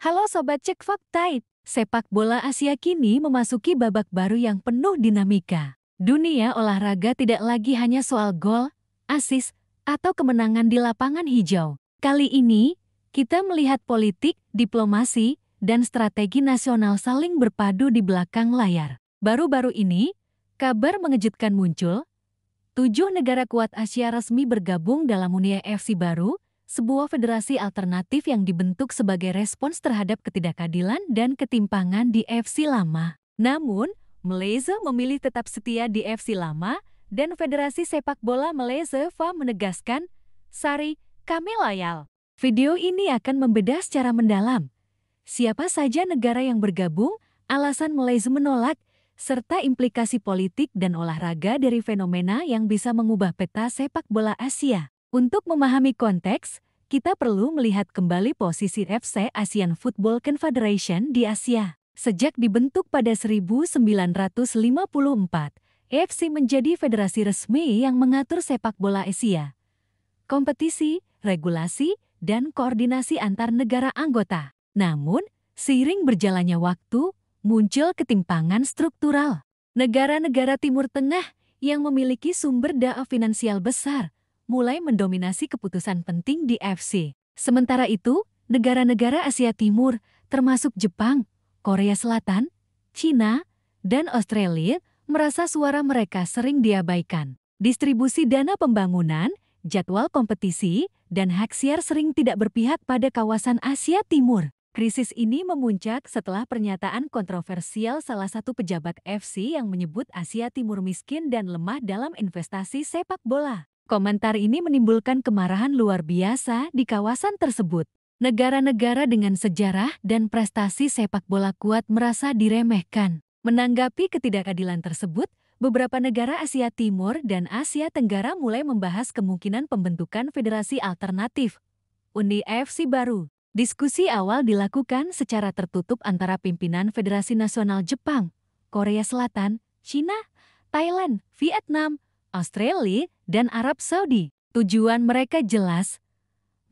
Halo Sobat Cek Fakta, sepak bola Asia kini memasuki babak baru yang penuh dinamika. Dunia olahraga tidak lagi hanya soal gol, assist, atau kemenangan di lapangan hijau. Kali ini, kita melihat politik, diplomasi, dan strategi nasional saling berpadu di belakang layar. Baru-baru ini, kabar mengejutkan muncul. 7 negara kuat Asia resmi bergabung dalam Uni AFC baru, sebuah federasi alternatif yang dibentuk sebagai respons terhadap ketidakadilan dan ketimpangan di AFC lama. Namun, Malaysia memilih tetap setia di AFC lama, dan Federasi Sepak Bola Malaysia FA menegaskan, "Sari, kami loyal." Video ini akan membedah secara mendalam siapa saja negara yang bergabung, alasan Malaysia menolak, serta implikasi politik dan olahraga dari fenomena yang bisa mengubah peta sepak bola Asia. Untuk memahami konteks, kita perlu melihat kembali posisi FC Asian Football Confederation di Asia. Sejak dibentuk pada 1954, AFC menjadi federasi resmi yang mengatur sepak bola Asia. Kompetisi, regulasi, dan koordinasi antar negara anggota. Namun, seiring berjalannya waktu, muncul ketimpangan struktural. Negara-negara Timur Tengah yang memiliki sumber dana finansial besar mulai mendominasi keputusan penting di AFC. Sementara itu, negara-negara Asia Timur, termasuk Jepang, Korea Selatan, China, dan Australia, merasa suara mereka sering diabaikan. Distribusi dana pembangunan, jadwal kompetisi, dan hak siar sering tidak berpihak pada kawasan Asia Timur. Krisis ini memuncak setelah pernyataan kontroversial salah satu pejabat AFC yang menyebut Asia Timur miskin dan lemah dalam investasi sepak bola. Komentar ini menimbulkan kemarahan luar biasa di kawasan tersebut. Negara-negara dengan sejarah dan prestasi sepak bola kuat merasa diremehkan. Menanggapi ketidakadilan tersebut, beberapa negara Asia Timur dan Asia Tenggara mulai membahas kemungkinan pembentukan federasi alternatif, Uni AFC baru. Diskusi awal dilakukan secara tertutup antara pimpinan Federasi Nasional Jepang, Korea Selatan, China, Thailand, Vietnam, Australia, dan Arab Saudi. Tujuan mereka jelas,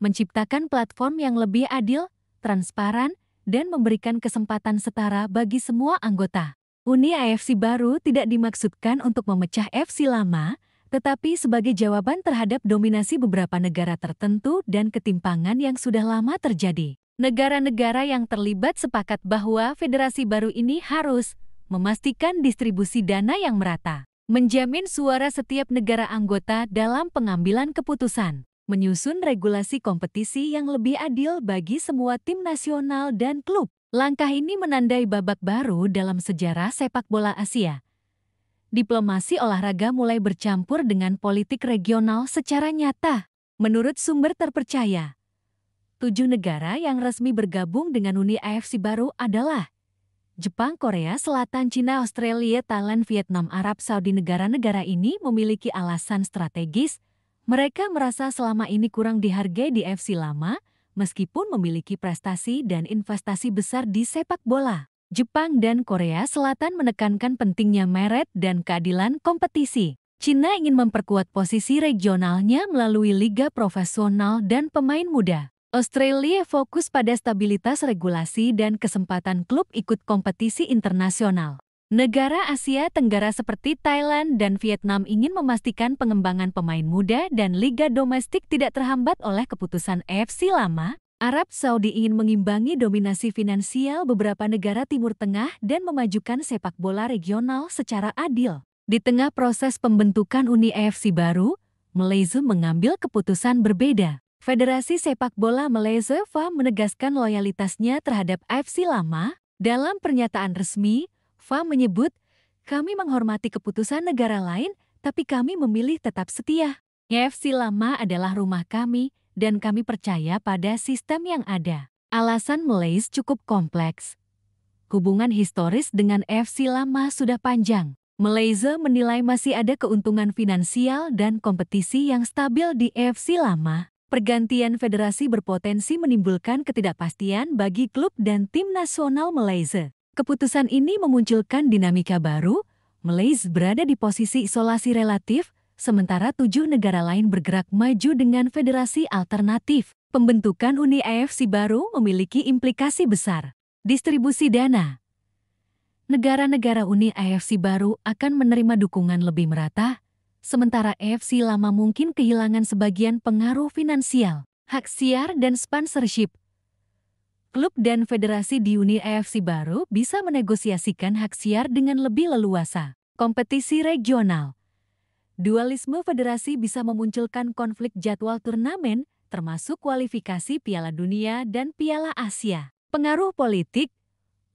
menciptakan platform yang lebih adil, transparan, dan memberikan kesempatan setara bagi semua anggota. Uni AFC baru tidak dimaksudkan untuk memecah AFC lama, tetapi sebagai jawaban terhadap dominasi beberapa negara tertentu dan ketimpangan yang sudah lama terjadi. Negara-negara yang terlibat sepakat bahwa federasi baru ini harus memastikan distribusi dana yang merata, menjamin suara setiap negara anggota dalam pengambilan keputusan, menyusun regulasi kompetisi yang lebih adil bagi semua tim nasional dan klub. Langkah ini menandai babak baru dalam sejarah sepak bola Asia. Diplomasi olahraga mulai bercampur dengan politik regional secara nyata. Menurut sumber terpercaya, 7 negara yang resmi bergabung dengan Uni AFC baru adalah Jepang, Korea Selatan, China, Australia, Thailand, Vietnam, Arab Saudi. Negara-negara ini memiliki alasan strategis. Mereka merasa selama ini kurang dihargai di AFC lama, meskipun memiliki prestasi dan investasi besar di sepak bola. Jepang dan Korea Selatan menekankan pentingnya meret dan keadilan kompetisi. China ingin memperkuat posisi regionalnya melalui liga profesional dan pemain muda. Australia fokus pada stabilitas regulasi dan kesempatan klub ikut kompetisi internasional. Negara Asia Tenggara seperti Thailand dan Vietnam ingin memastikan pengembangan pemain muda dan liga domestik tidak terhambat oleh keputusan AFC lama. Arab Saudi ingin mengimbangi dominasi finansial beberapa negara Timur Tengah dan memajukan sepak bola regional secara adil. Di tengah proses pembentukan Uni AFC baru, Malaysia mengambil keputusan berbeda. Federasi Sepak Bola Malaysia FA menegaskan loyalitasnya terhadap AFC lama. Dalam pernyataan resmi, FA menyebut, "Kami menghormati keputusan negara lain, tapi kami memilih tetap setia. AFC lama adalah rumah kami, dan kami percaya pada sistem yang ada." Alasan Malaysia cukup kompleks. Hubungan historis dengan AFC lama sudah panjang. Malaysia menilai masih ada keuntungan finansial dan kompetisi yang stabil di AFC lama. Pergantian federasi berpotensi menimbulkan ketidakpastian bagi klub dan tim nasional Malaysia. Keputusan ini memunculkan dinamika baru. Malaysia berada di posisi isolasi relatif, sementara 7 negara lain bergerak maju dengan federasi alternatif. Pembentukan Uni AFC baru memiliki implikasi besar. Distribusi dana. Negara-negara Uni AFC baru akan menerima dukungan lebih merata, sementara AFC lama mungkin kehilangan sebagian pengaruh finansial, hak siar dan sponsorship. Klub dan federasi di Uni AFC baru bisa menegosiasikan hak siar dengan lebih leluasa. Kompetisi regional. Dualisme federasi bisa memunculkan konflik jadwal turnamen, termasuk kualifikasi Piala Dunia dan Piala Asia. Pengaruh politik.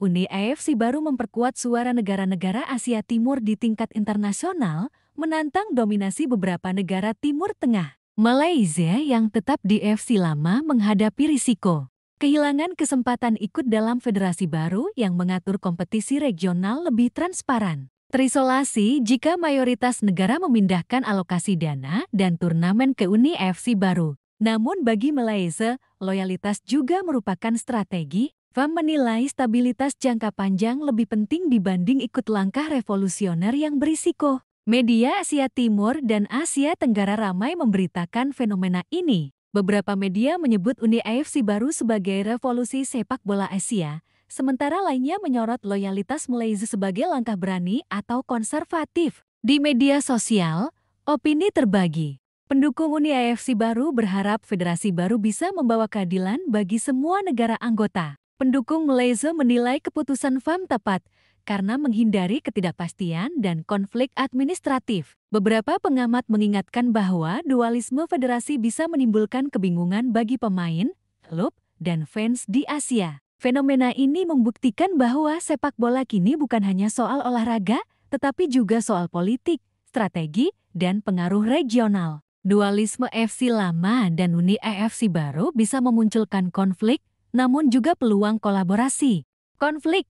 Uni AFC baru memperkuat suara negara-negara Asia Timur di tingkat internasional, menantang dominasi beberapa negara Timur Tengah. Malaysia yang tetap di AFC lama menghadapi risiko kehilangan kesempatan ikut dalam federasi baru yang mengatur kompetisi regional lebih transparan. Terisolasi jika mayoritas negara memindahkan alokasi dana dan turnamen ke Uni AFC baru. Namun bagi Malaysia, loyalitas juga merupakan strategi. FAM menilai stabilitas jangka panjang lebih penting dibanding ikut langkah revolusioner yang berisiko. Media Asia Timur dan Asia Tenggara ramai memberitakan fenomena ini. Beberapa media menyebut Uni AFC baru sebagai revolusi sepak bola Asia, sementara lainnya menyorot loyalitas Malaysia sebagai langkah berani atau konservatif. Di media sosial, opini terbagi. Pendukung Uni AFC baru berharap federasi baru bisa membawa keadilan bagi semua negara anggota. Pendukung Malaysia menilai keputusan FAM tepat karena menghindari ketidakpastian dan konflik administratif. Beberapa pengamat mengingatkan bahwa dualisme federasi bisa menimbulkan kebingungan bagi pemain, klub, dan fans di Asia. Fenomena ini membuktikan bahwa sepak bola kini bukan hanya soal olahraga, tetapi juga soal politik, strategi, dan pengaruh regional. Dualisme AFC lama dan Uni AFC baru bisa memunculkan konflik, namun juga peluang kolaborasi. Konflik.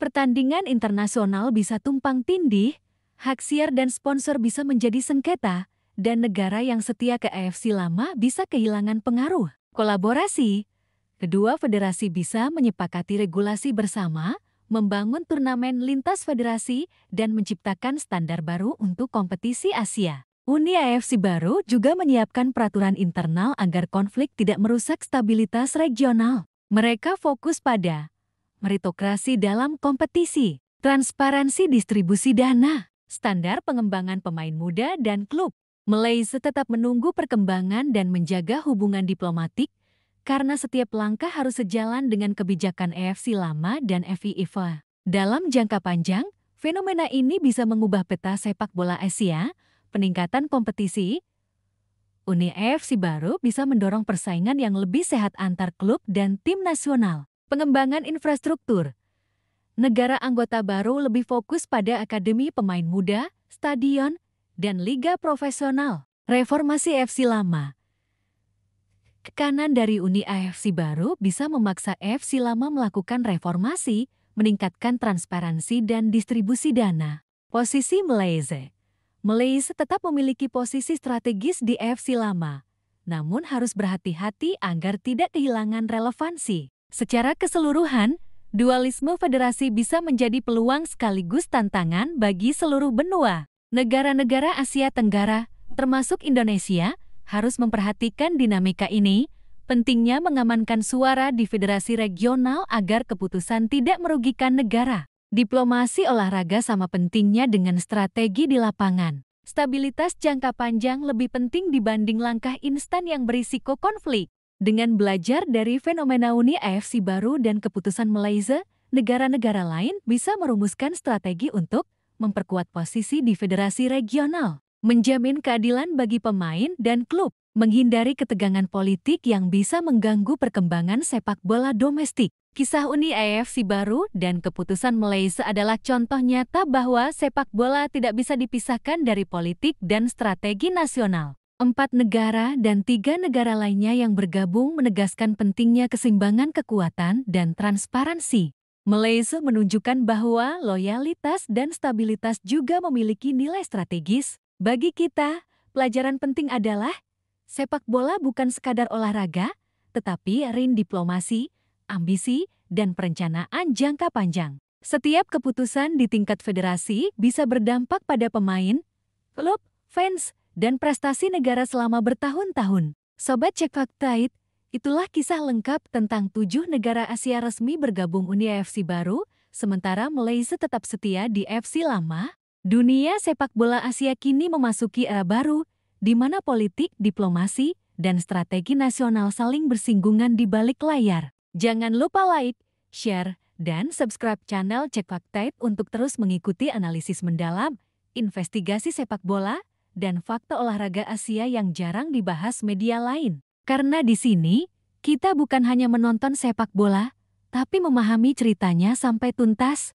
Pertandingan internasional bisa tumpang tindih, hak siar dan sponsor bisa menjadi sengketa, dan negara yang setia ke AFC lama bisa kehilangan pengaruh. Kolaborasi. Kedua federasi bisa menyepakati regulasi bersama, membangun turnamen lintas federasi, dan menciptakan standar baru untuk kompetisi Asia. Uni AFC baru juga menyiapkan peraturan internal agar konflik tidak merusak stabilitas regional. Mereka fokus pada meritokrasi dalam kompetisi, transparansi distribusi dana, standar pengembangan pemain muda dan klub. Malaysia tetap menunggu perkembangan dan menjaga hubungan diplomatik karena setiap langkah harus sejalan dengan kebijakan AFC lama dan FIFA. Dalam jangka panjang, fenomena ini bisa mengubah peta sepak bola Asia. Peningkatan kompetisi, Uni AFC baru bisa mendorong persaingan yang lebih sehat antar klub dan tim nasional. Pengembangan infrastruktur. Negara anggota baru lebih fokus pada akademi pemain muda, stadion, dan liga profesional. Reformasi AFC lama. Tekanan dari Uni AFC baru bisa memaksa AFC lama melakukan reformasi, meningkatkan transparansi dan distribusi dana. Posisi Malaysia. Malaysia tetap memiliki posisi strategis di AFC lama, namun harus berhati-hati agar tidak kehilangan relevansi. Secara keseluruhan, dualisme federasi bisa menjadi peluang sekaligus tantangan bagi seluruh benua. Negara-negara Asia Tenggara, termasuk Indonesia, harus memperhatikan dinamika ini. Pentingnya mengamankan suara di federasi regional agar keputusan tidak merugikan negara. Diplomasi olahraga sama pentingnya dengan strategi di lapangan. Stabilitas jangka panjang lebih penting dibanding langkah instan yang berisiko konflik. Dengan belajar dari fenomena Uni AFC baru dan keputusan Malaysia, negara-negara lain bisa merumuskan strategi untuk memperkuat posisi di federasi regional, menjamin keadilan bagi pemain dan klub, menghindari ketegangan politik yang bisa mengganggu perkembangan sepak bola domestik. Kisah Uni AFC baru dan keputusan Malaysia adalah contoh nyata bahwa sepak bola tidak bisa dipisahkan dari politik dan strategi nasional. 4 negara dan 3 negara lainnya yang bergabung menegaskan pentingnya keseimbangan kekuatan dan transparansi. Malaysia menunjukkan bahwa loyalitas dan stabilitas juga memiliki nilai strategis. Bagi kita, pelajaran penting adalah sepak bola bukan sekadar olahraga, tetapi ring diplomasi, ambisi, dan perencanaan jangka panjang. Setiap keputusan di tingkat federasi bisa berdampak pada pemain, klub, fans, dan prestasi negara selama bertahun-tahun. Sobat Cek Fakta, Itulah kisah lengkap tentang 7 negara Asia resmi bergabung Uni AFC baru, sementara Malaysia tetap setia di AFC lama. Dunia sepak bola Asia kini memasuki era baru, di mana politik, diplomasi, dan strategi nasional saling bersinggungan di balik layar. Jangan lupa like, share, dan subscribe channel Cek Fakta untuk terus mengikuti analisis mendalam, investigasi sepak bola, dan fakta olahraga Asia yang jarang dibahas media lain. Karena di sini, kita bukan hanya menonton sepak bola, tapi memahami ceritanya sampai tuntas.